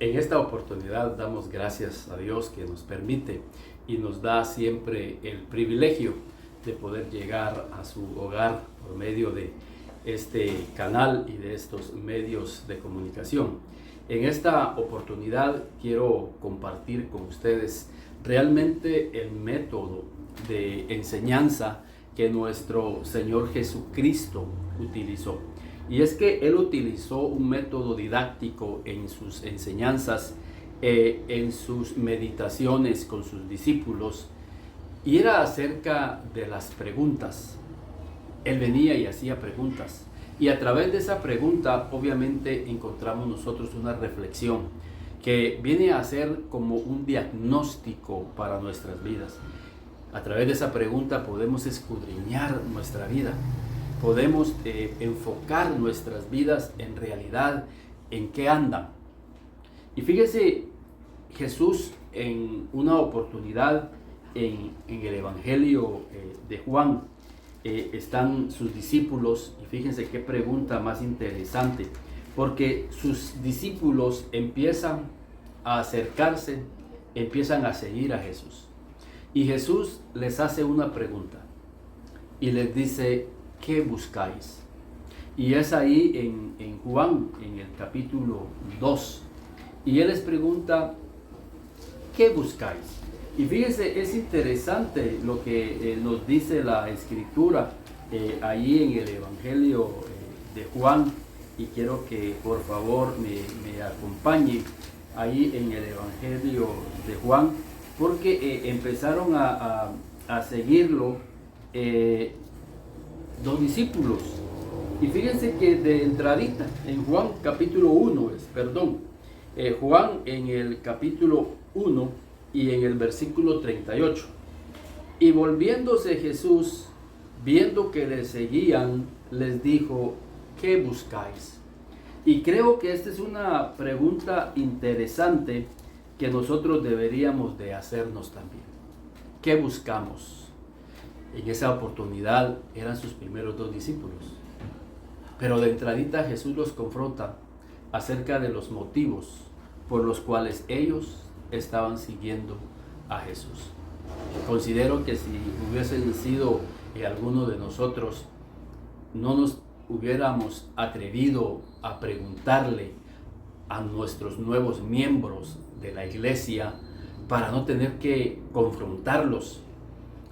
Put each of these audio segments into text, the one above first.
En esta oportunidad damos gracias a Dios que nos permite y nos da siempre el privilegio de poder llegar a su hogar por medio de este canal y de estos medios de comunicación. En esta oportunidad quiero compartir con ustedes realmente el método de enseñanza que nuestro Señor Jesucristo utilizó. Y es que Él utilizó un método didáctico en sus enseñanzas, en sus meditaciones con sus discípulos, y era acerca de las preguntas. Él venía y hacía preguntas, y a través de esa pregunta obviamente encontramos nosotros una reflexión que viene a ser como un diagnóstico para nuestras vidas. A través de esa pregunta podemos escudriñar nuestra vida, podemos enfocar nuestras vidas en realidad, en qué andan. Y fíjese, Jesús en una oportunidad en el Evangelio de Juan, están sus discípulos, y fíjense qué pregunta más interesante, porque sus discípulos empiezan a acercarse, empiezan a seguir a Jesús. Y Jesús les hace una pregunta y les dice: ¿qué buscáis? Y es ahí en Juan, en el capítulo 2. Y Él les pregunta: ¿qué buscáis? Y fíjense, es interesante lo que nos dice la Escritura ahí en el Evangelio de Juan. Y quiero que por favor me acompañe ahí en el Evangelio de Juan, porque empezaron a seguirlo dos discípulos. Y fíjense que de entradita en Juan capítulo 1, Juan en el capítulo 1 y en el versículo 38. Y volviéndose Jesús, viendo que le seguían, les dijo: ¿qué buscáis? Y creo que esta es una pregunta interesante que nosotros deberíamos de hacernos también. ¿Qué buscamos? En esa oportunidad eran sus primeros dos discípulos. Pero de entradita Jesús los confronta acerca de los motivos por los cuales ellos estaban siguiendo a Jesús. Considero que si hubiesen sido alguno de nosotros, no nos hubiéramos atrevido a preguntarle a nuestros nuevos miembros de la iglesia para no tener que confrontarlos,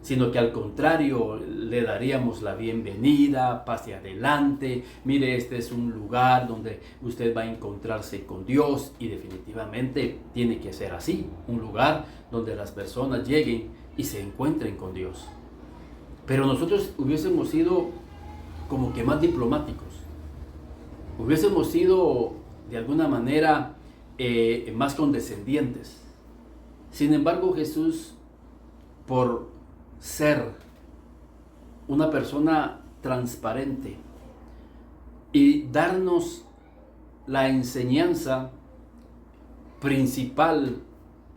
sino que al contrario le daríamos la bienvenida: pase adelante, mire, este es un lugar donde usted va a encontrarse con Dios, y definitivamente tiene que ser así, un lugar donde las personas lleguen y se encuentren con Dios. Pero nosotros hubiésemos sido como que más diplomáticos, hubiésemos sido de alguna manera más condescendientes. Sin embargo, Jesús, por ser una persona transparente y darnos la enseñanza principal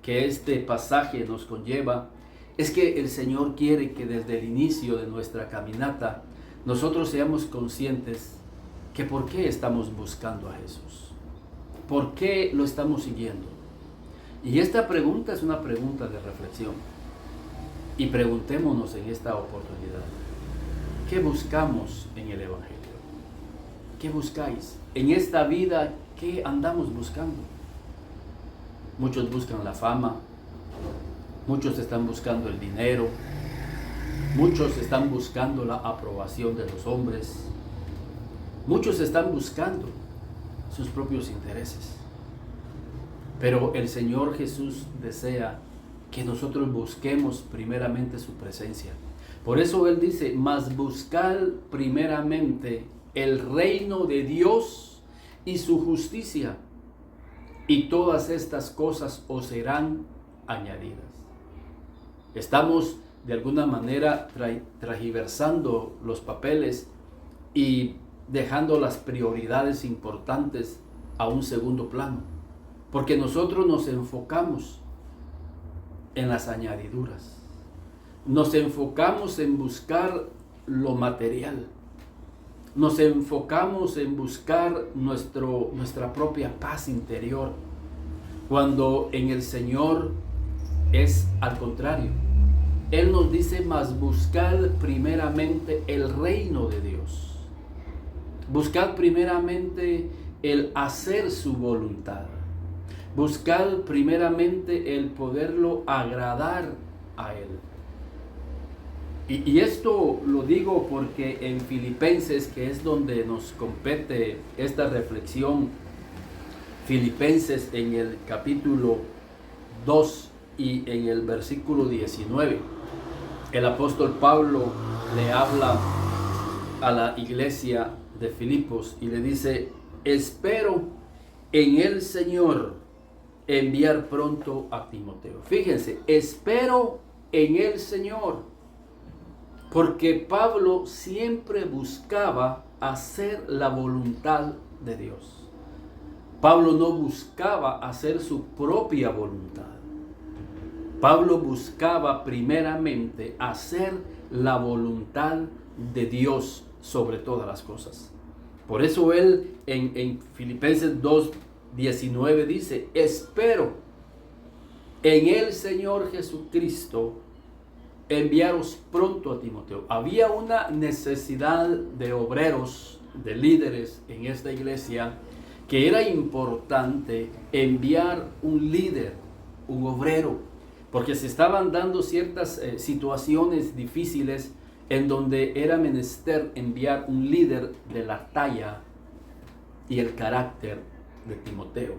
que este pasaje nos conlleva, es que el Señor quiere que desde el inicio de nuestra caminata nosotros seamos conscientes que por qué estamos buscando a Jesús, por qué lo estamos siguiendo. Y esta pregunta es una pregunta de reflexión. Y preguntémonos en esta oportunidad: ¿qué buscamos en el Evangelio? ¿Qué buscáis? En esta vida, ¿qué andamos buscando? Muchos buscan la fama, muchos están buscando el dinero, muchos están buscando la aprobación de los hombres, muchos están buscando sus propios intereses. Pero el Señor Jesús desea que nosotros busquemos primeramente su presencia. Por eso Él dice: mas buscad primeramente el reino de Dios y su justicia, y todas estas cosas os serán añadidas. Estamos de alguna manera transversando los papeles y dejando las prioridades importantes a un segundo plano, porque nosotros nos enfocamos en las añadiduras, nos enfocamos en buscar lo material, nos enfocamos en buscar nuestra propia paz interior, cuando en el Señor es al contrario. Él nos dice: mas buscad primeramente el reino de Dios. Buscad primeramente el hacer su voluntad. Buscad primeramente el poderlo agradar a Él. Y esto lo digo porque en Filipenses, que es donde nos compete esta reflexión, Filipenses en el capítulo 2 y en el versículo 19, el apóstol Pablo le habla a la iglesia de Filipos y le dice: espero en el Señor enviar pronto a Timoteo. Fíjense, espero en el Señor. Porque Pablo siempre buscaba hacer la voluntad de Dios. Pablo no buscaba hacer su propia voluntad. Pablo buscaba primeramente hacer la voluntad de Dios sobre todas las cosas. Por eso él en Filipenses 2:19 dice: espero en el Señor Jesucristo enviaros pronto a Timoteo. Había una necesidad de obreros, de líderes en esta iglesia, que era importante enviar un líder, un obrero, porque se estaban dando ciertas situaciones difíciles en donde era menester enviar un líder de la talla y el carácter de Timoteo,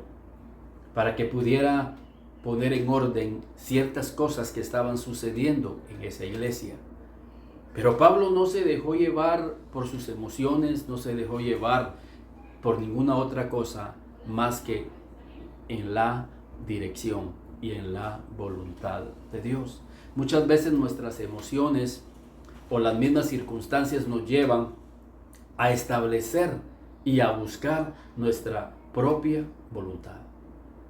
para que pudiera poner en orden ciertas cosas que estaban sucediendo en esa iglesia. Pero Pablo no se dejó llevar por sus emociones, no se dejó llevar por ninguna otra cosa más que en la dirección y en la voluntad de Dios. Muchas veces nuestras emociones o las mismas circunstancias nos llevan a establecer y a buscar nuestra propia voluntad.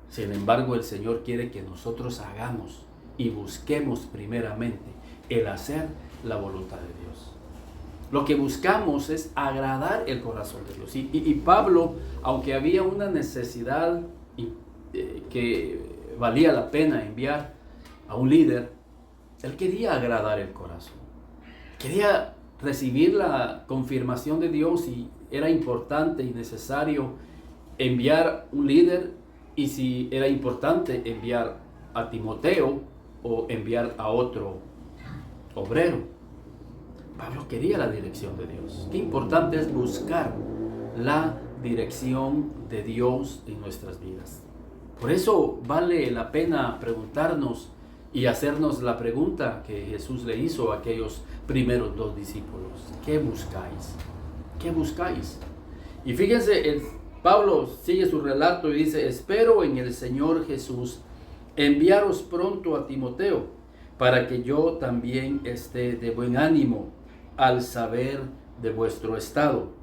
Sin embargo, el Señor quiere que nosotros hagamos y busquemos primeramente el hacer la voluntad de Dios. Lo que buscamos es agradar el corazón de Dios. Y Pablo, aunque había una necesidad que valía la pena enviar a un líder, él quería agradar el corazón. Quería recibir la confirmación de Dios y era importante y necesario enviar un líder. Y si era importante enviar a Timoteo o enviar a otro obrero. Pablo quería la dirección de Dios. Qué importante es buscar la dirección de Dios en nuestras vidas. Por eso vale la pena preguntarnos y hacernos la pregunta que Jesús le hizo a aquellos primeros 2 discípulos. ¿Qué buscáis? ¿Qué buscáis? Y fíjense, Pablo sigue su relato y dice: espero en el Señor Jesús enviaros pronto a Timoteo, para que yo también esté de buen ánimo al saber de vuestro estado.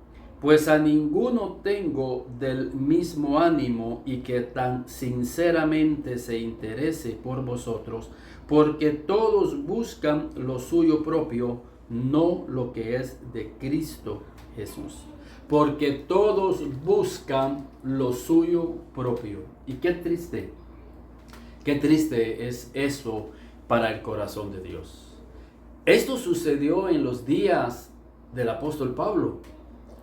Pues a ninguno tengo del mismo ánimo y que tan sinceramente se interese por vosotros, porque todos buscan lo suyo propio, no lo que es de Cristo Jesús. Porque todos buscan lo suyo propio. Y qué triste es eso para el corazón de Dios. Esto sucedió en los días del apóstol Pablo.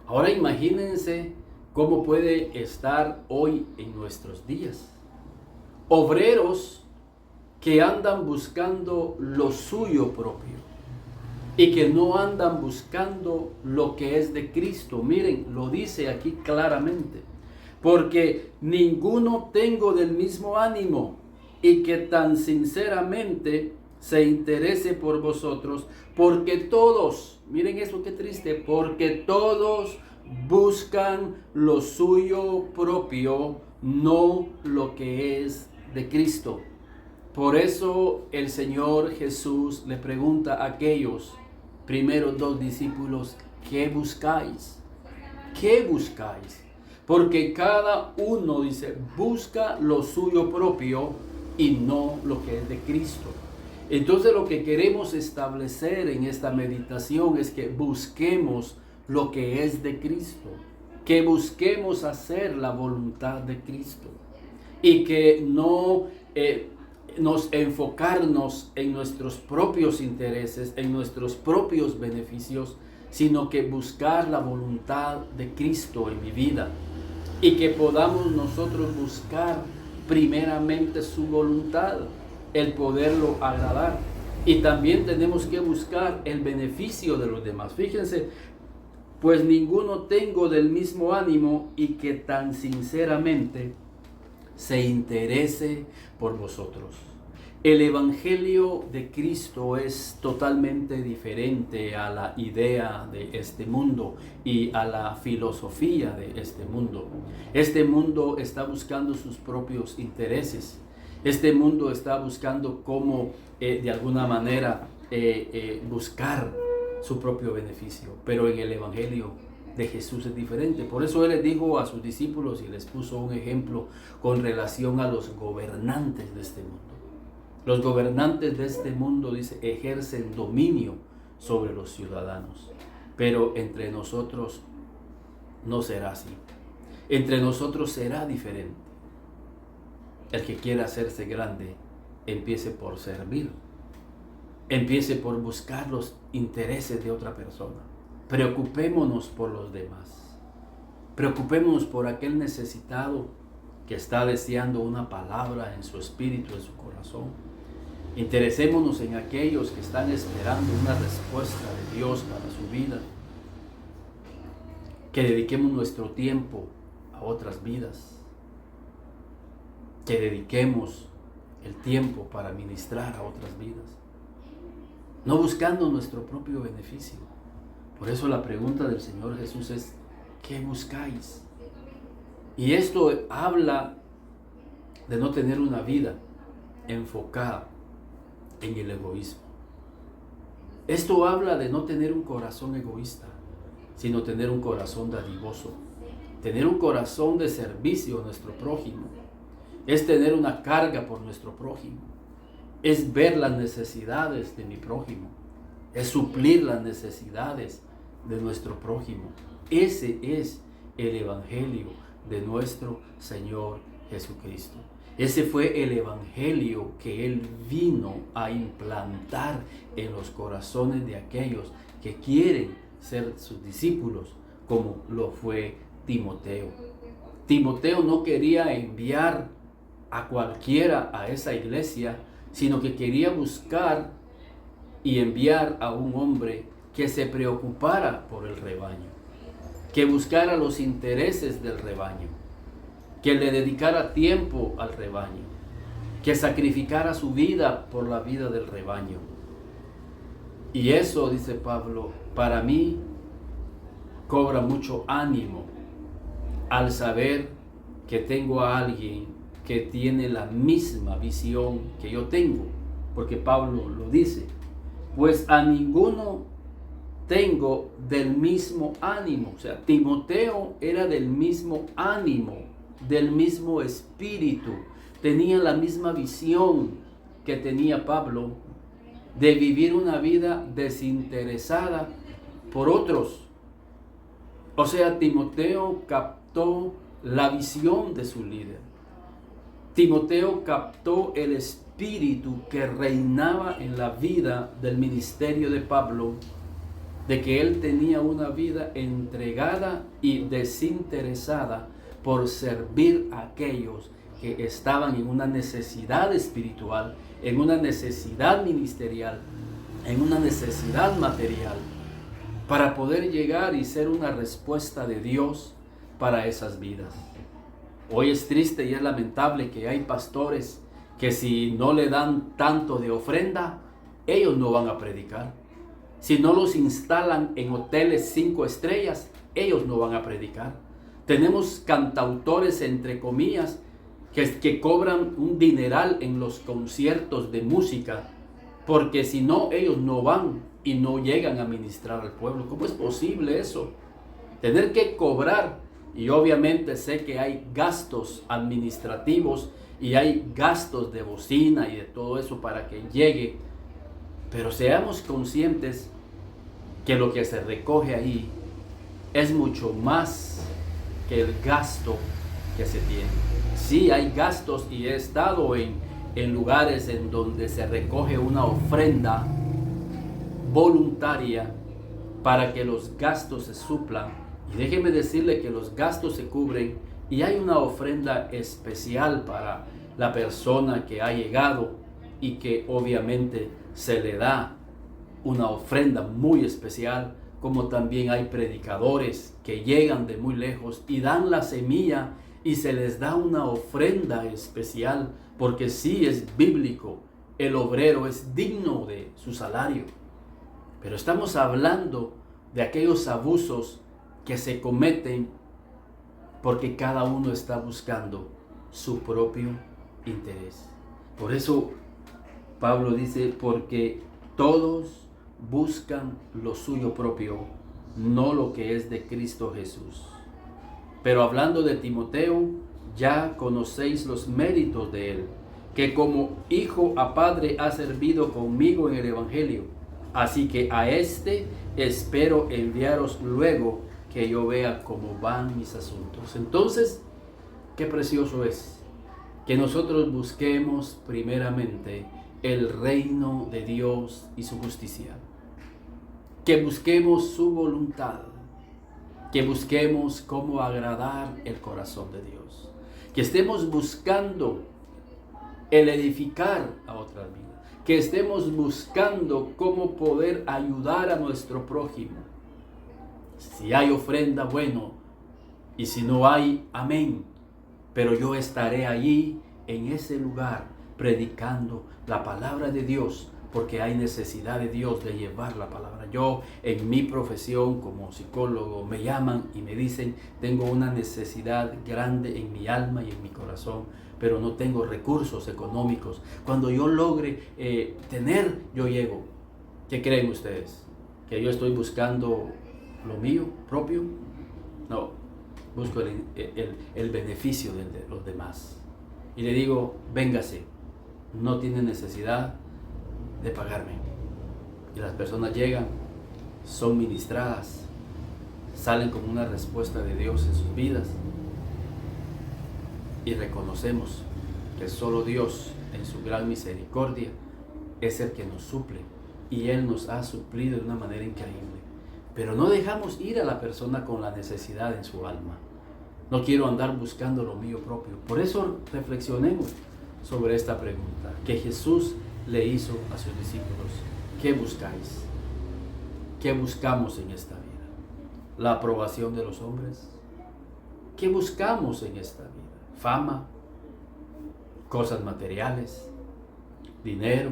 Ahora imagínense cómo puede estar hoy en nuestros días. Obreros que andan buscando lo suyo propio y que no andan buscando lo que es de Cristo. Miren, lo dice aquí claramente. Porque ninguno tengo del mismo ánimo y que tan sinceramente se interese por vosotros, porque todos, miren eso qué triste, porque todos buscan lo suyo propio, no lo que es de Cristo. Por eso el Señor Jesús le pregunta a aquellos primeros 2 discípulos: ¿qué buscáis? ¿Qué buscáis? Porque cada uno, dice, busca lo suyo propio y no lo que es de Cristo. Entonces lo que queremos establecer en esta meditación es que busquemos lo que es de Cristo, que busquemos hacer la voluntad de Cristo. y que no nos enfocarnos en nuestros propios intereses, en nuestros propios beneficios, sino que buscar la voluntad de Cristo en mi vida y que podamos nosotros buscar primeramente su voluntad, el poderlo agradar. Y también tenemos que buscar el beneficio de los demás. Fíjense, pues ninguno tengo del mismo ánimo y que tan sinceramente se interese por vosotros. El Evangelio de Cristo es totalmente diferente a la idea de este mundo y a la filosofía de este mundo. Este mundo está buscando sus propios intereses. Este mundo está buscando cómo de alguna manera buscar su propio beneficio. Pero en el Evangelio de Jesús es diferente. Por eso Él les dijo a sus discípulos y les puso un ejemplo con relación a los gobernantes de este mundo. Los gobernantes de este mundo, dice, ejercen dominio sobre los ciudadanos. Pero entre nosotros no será así. Entre nosotros será diferente. El que quiera hacerse grande, empiece por servir. Empiece por buscar los intereses de otra persona. Preocupémonos por los demás. Preocupémonos por aquel necesitado que está deseando una palabra en su espíritu, en su corazón. Interesémonos en aquellos que están esperando una respuesta de Dios para su vida. Que dediquemos nuestro tiempo a otras vidas. Que dediquemos el tiempo para ministrar a otras vidas. No buscando nuestro propio beneficio. Por eso la pregunta del Señor Jesús es, ¿qué buscáis? Y esto habla de no tener una vida enfocada en el egoísmo. Esto habla de no tener un corazón egoísta, sino tener un corazón dadivoso. Tener un corazón de servicio a nuestro prójimo. Es tener una carga por nuestro prójimo. Es ver las necesidades de mi prójimo. Es suplir las necesidades de nuestro prójimo. Ese es el Evangelio de nuestro Señor Jesucristo. Ese fue el Evangelio que Él vino a implantar en los corazones de aquellos que quieren ser sus discípulos, como lo fue Timoteo. Timoteo no quería enviar a cualquiera a esa iglesia, sino que quería buscar y enviar a un hombre que se preocupara por el rebaño, que buscara los intereses del rebaño, que le dedicara tiempo al rebaño, que sacrificara su vida por la vida del rebaño. Y eso, dice Pablo, para mí cobra mucho ánimo al saber que tengo a alguien que tiene la misma visión que yo tengo, porque Pablo lo dice, pues a ninguno tengo del mismo ánimo. O sea, Timoteo era del mismo ánimo, del mismo espíritu, tenía la misma visión que tenía Pablo de vivir una vida desinteresada por otros. O sea, Timoteo captó la visión de su líder. Timoteo captó el espíritu que reinaba en la vida del ministerio de Pablo, de que él tenía una vida entregada y desinteresada por servir a aquellos que estaban en una necesidad espiritual, en una necesidad ministerial, en una necesidad material, para poder llegar y ser una respuesta de Dios para esas vidas. Hoy es triste y es lamentable que hay pastores que si no le dan tanto de ofrenda, ellos no van a predicar. Si no los instalan en hoteles 5 estrellas, ellos no van a predicar. Tenemos cantautores, entre comillas, que cobran un dineral en los conciertos de música, porque si no, ellos no van y no llegan a ministrar al pueblo. ¿Cómo es posible eso? Tener que cobrar, y obviamente sé que hay gastos administrativos y hay gastos de bocina y de todo eso para que llegue, pero seamos conscientes que lo que se recoge ahí es mucho más que el gasto que se tiene. Sí, hay gastos y he estado en lugares en donde se recoge una ofrenda voluntaria para que los gastos se suplan. Y déjeme decirle que los gastos se cubren y hay una ofrenda especial para la persona que ha llegado y que obviamente se le da una ofrenda muy especial, como también hay predicadores que llegan de muy lejos y dan la semilla y se les da una ofrenda especial, porque sí es bíblico, el obrero es digno de su salario. Pero estamos hablando de aquellos abusos que se cometen porque cada uno está buscando su propio interés. Por eso Pablo dice, porque todos buscan lo suyo propio, no lo que es de Cristo Jesús. Pero hablando de Timoteo, ya conocéis los méritos de él, que como hijo a padre ha servido conmigo en el Evangelio. Así que a este espero enviaros luego que yo vea cómo van mis asuntos. Entonces, qué precioso es que nosotros busquemos primeramente el reino de Dios y su justicia. Que busquemos su voluntad. Que busquemos cómo agradar el corazón de Dios. Que estemos buscando el edificar a otras vidas. Que estemos buscando cómo poder ayudar a nuestro prójimo. Si hay ofrenda, bueno, y si no hay, amén. Pero yo estaré allí, en ese lugar, predicando la palabra de Dios, porque hay necesidad de Dios de llevar la palabra. Yo, en mi profesión como psicólogo, me llaman y me dicen, tengo una necesidad grande en mi alma y en mi corazón, pero no tengo recursos económicos. Cuando yo logre tener, yo llego. ¿Qué creen ustedes? ¿Que yo estoy buscando lo mío propio? No, busco el beneficio de los demás. Y le digo, véngase, no tiene necesidad de pagarme. Y las personas llegan, son ministradas, salen con una respuesta de Dios en sus vidas. Y reconocemos que solo Dios, en su gran misericordia, es el que nos suple. Y Él nos ha suplido de una manera increíble. Pero no dejamos ir a la persona con la necesidad en su alma. No quiero andar buscando lo mío propio. Por eso reflexionemos sobre esta pregunta que Jesús le hizo a sus discípulos. ¿Qué buscáis? ¿Qué buscamos en esta vida? ¿La aprobación de los hombres? ¿Qué buscamos en esta vida? ¿Fama? ¿Cosas materiales? ¿Dinero?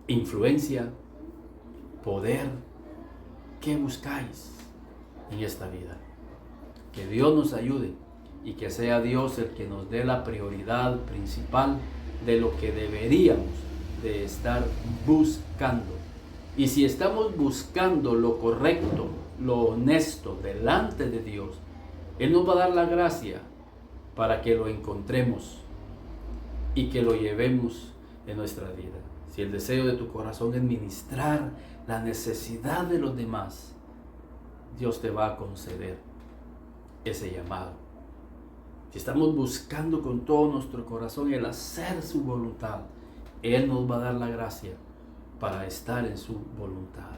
¿Influencia? ¿Poder? ¿Qué buscáis en esta vida? Que Dios nos ayude y que sea Dios el que nos dé la prioridad principal de lo que deberíamos de estar buscando. Y si estamos buscando lo correcto, lo honesto delante de Dios, Él nos va a dar la gracia para que lo encontremos y que lo llevemos en nuestra vida. Si el deseo de tu corazón es ministrar la necesidad de los demás, Dios te va a conceder ese llamado. Si estamos buscando con todo nuestro corazón el hacer su voluntad, Él nos va a dar la gracia para estar en su voluntad.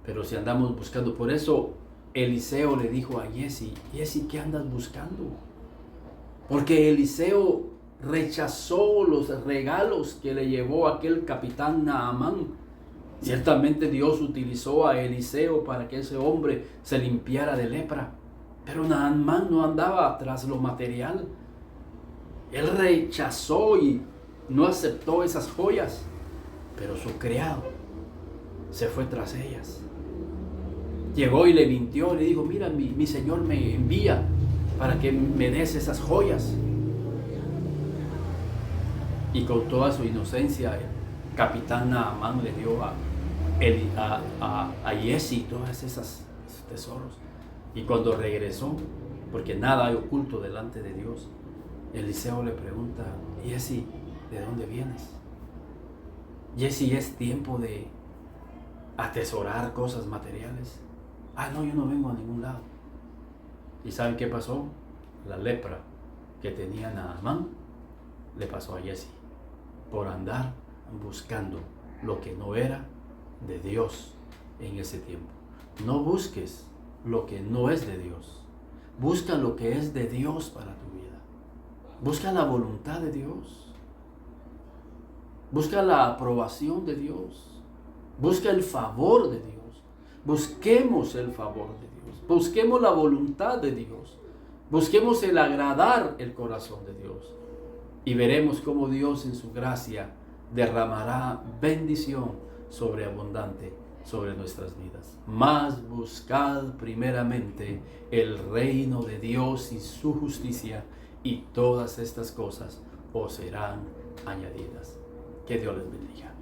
Pero si andamos buscando, por eso Eliseo le dijo a Giezi, ¿qué andas buscando? Porque Eliseo rechazó los regalos que le llevó aquel capitán Naamán. Ciertamente Dios utilizó a Eliseo para que ese hombre se limpiara de lepra. Pero Naamán no andaba tras lo material. Él rechazó y no aceptó esas joyas. Pero su criado se fue tras ellas. Llegó y le mintió, le dijo, mira, mi Señor me envía para que me des esas joyas. Y con toda su inocencia, el capitán Naamán le dio a Giezi todas esos tesoros. Y cuando regresó, porque nada hay oculto delante de Dios, Eliseo le pregunta, Giezi, ¿de dónde vienes? Giezi, ¿es tiempo de atesorar cosas materiales? Ah, no, yo no vengo a ningún lado. ¿Y saben qué pasó? La lepra que tenía Naamán le pasó a Giezi, por andar buscando lo que no era de Dios en ese tiempo. No busques lo que no es de Dios. Busca lo que es de Dios para tu vida. Busca la voluntad de Dios. Busca la aprobación de Dios. Busca el favor de Dios. Busquemos el favor de Dios. Busquemos la voluntad de Dios. Busquemos el agradar el corazón de Dios. Y veremos cómo Dios en su gracia derramará bendición sobreabundante sobre nuestras vidas. Mas buscad primeramente el reino de Dios y su justicia, y todas estas cosas os serán añadidas. Que Dios les bendiga.